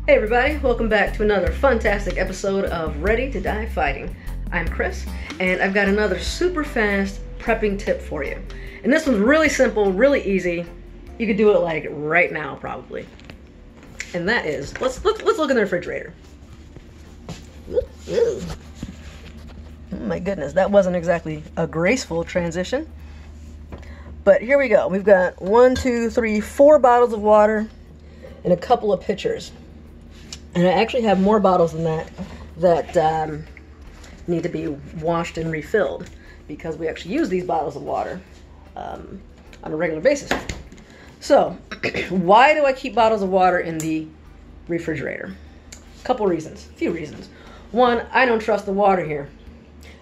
Hey everybody, welcome back to another fantastic episode of Ready to Die Fighting. I'm Chris, and I've got another super fast prepping tip for you. And this one's really simple, really easy. You could do it like right now, probably. And that is, let's look in the refrigerator. Ooh. Oh my goodness, that wasn't exactly a graceful transition. But here we go. We've got 4 bottles of water and a couple of pitchers. And I actually have more bottles than that need to be washed and refilled because we actually use these bottles of water on a regular basis. So, why do I keep bottles of water in the refrigerator? A few reasons. One, I don't trust the water here.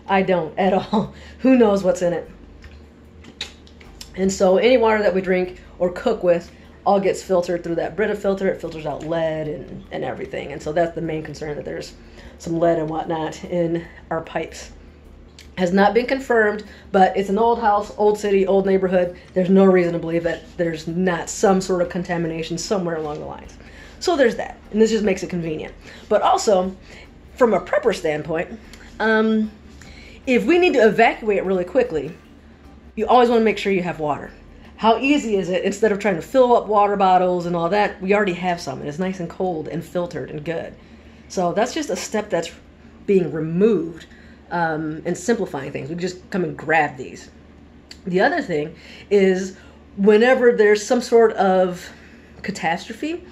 I don't at all. Who knows what's in it? And so any water that we drink or cook with all gets filtered through that Brita filter. It filters out lead and everything. And so that's the main concern, that there's some lead and whatnot in our pipes. Has not been confirmed, but it's an old house, old city, old neighborhood. There's no reason to believe that there's not some sort of contamination somewhere along the lines. So there's that, and this just makes it convenient. But also, from a prepper standpoint, if we need to evacuate really quickly, you always want to make sure you have water. How easy is it, instead of trying to fill up water bottles and all that, we already have some, and it's nice and cold and filtered and good. So that's just a step that's being removed and simplifying things. We just come and grab these. The other thing is, whenever there's some sort of catastrophe,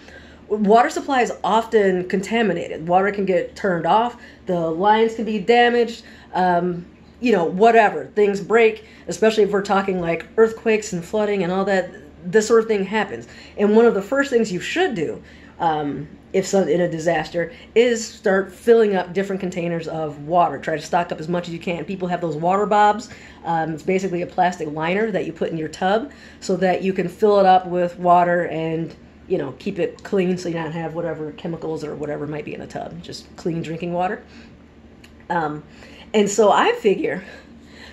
water supply is often contaminated. Water can get turned off, the lines can be damaged, whatever. Things break, especially if we're talking like earthquakes and flooding and all that. This sort of thing happens. And one of the first things you should do if in a disaster is start filling up different containers of water. Try to stock up as much as you can. People have those water bobs. It's basically a plastic liner that you put in your tub so that you can fill it up with water and keep it clean, so you don't have whatever chemicals or whatever might be in the tub. Just clean drinking water. And so I figure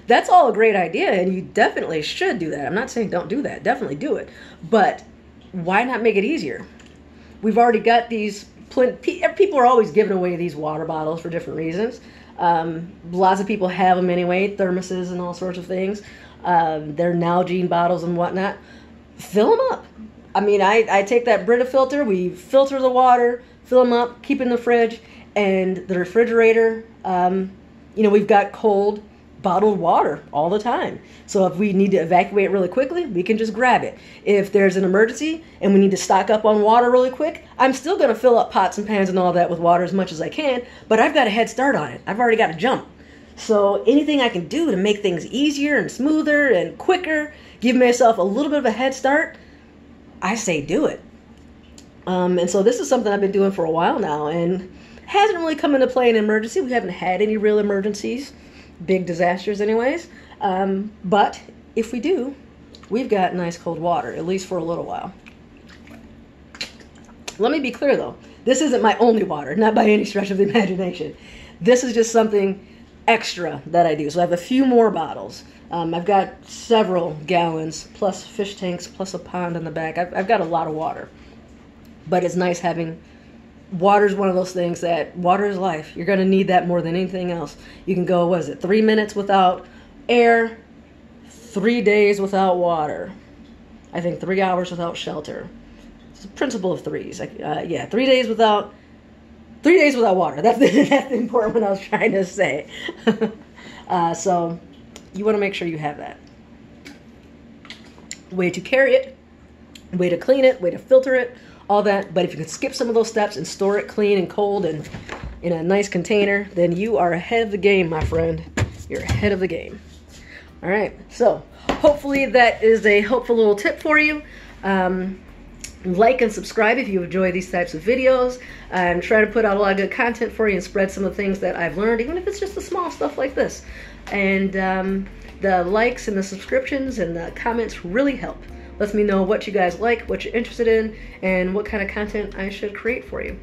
that's all a great idea, and you definitely should do that. I'm not saying don't do that. Definitely do it. But why not make it easier? We've already got these. People are always giving away these water bottles for different reasons. Lots of people have them anyway, thermoses and all sorts of things. They're Nalgene bottles and whatnot. Fill them up. I mean, I take that Brita filter. We filter the water, fill them up, keep in the fridge, and the refrigerator. We've got cold bottled water all the time. So if we need to evacuate really quickly, we can just grab it. If there's an emergency and we need to stock up on water really quick, I'm still going to fill up pots and pans and all that with water as much as I can, but I've got a head start on it. I've already got a jump. So anything I can do to make things easier and smoother and quicker, give myself a little bit of a head start, I say do it. And so this is something I've been doing for a while now, and hasn't really come into play in an emergency. We haven't had any real emergencies, big disasters anyways. But if we do, we've got nice cold water, at least for a little while. Let me be clear though, this isn't my only water, not by any stretch of the imagination. This is just something extra that I do. So I have a few more bottles. I've got several gallons, plus fish tanks, plus a pond in the back. I've got a lot of water. But it's nice having water. Is one of those things that water is life. You're going to need that more than anything else. You can go, 3 minutes without air, 3 days without water. I think 3 hours without shelter. It's a principle of threes. 3 days without water. That's the important one I was trying to say. So you want to make sure you have that. Way to carry it, way to clean it, way to filter it, all that. But if you can skip some of those steps and store it clean and cold and in a nice container, then you are ahead of the game, my friend. You're ahead of the game. All right, so hopefully that is a helpful little tip for you. Like and subscribe if you enjoy these types of videos. I'm trying to put out a lot of good content for you and spread some of the things that I've learned, even if it's just the small stuff like this. And the likes and the subscriptions and the comments really help. Lets me know what you guys like, what you're interested in, and what kind of content I should create for you.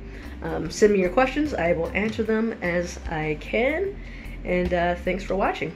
Send me your questions. I will answer them as I can. And thanks for watching.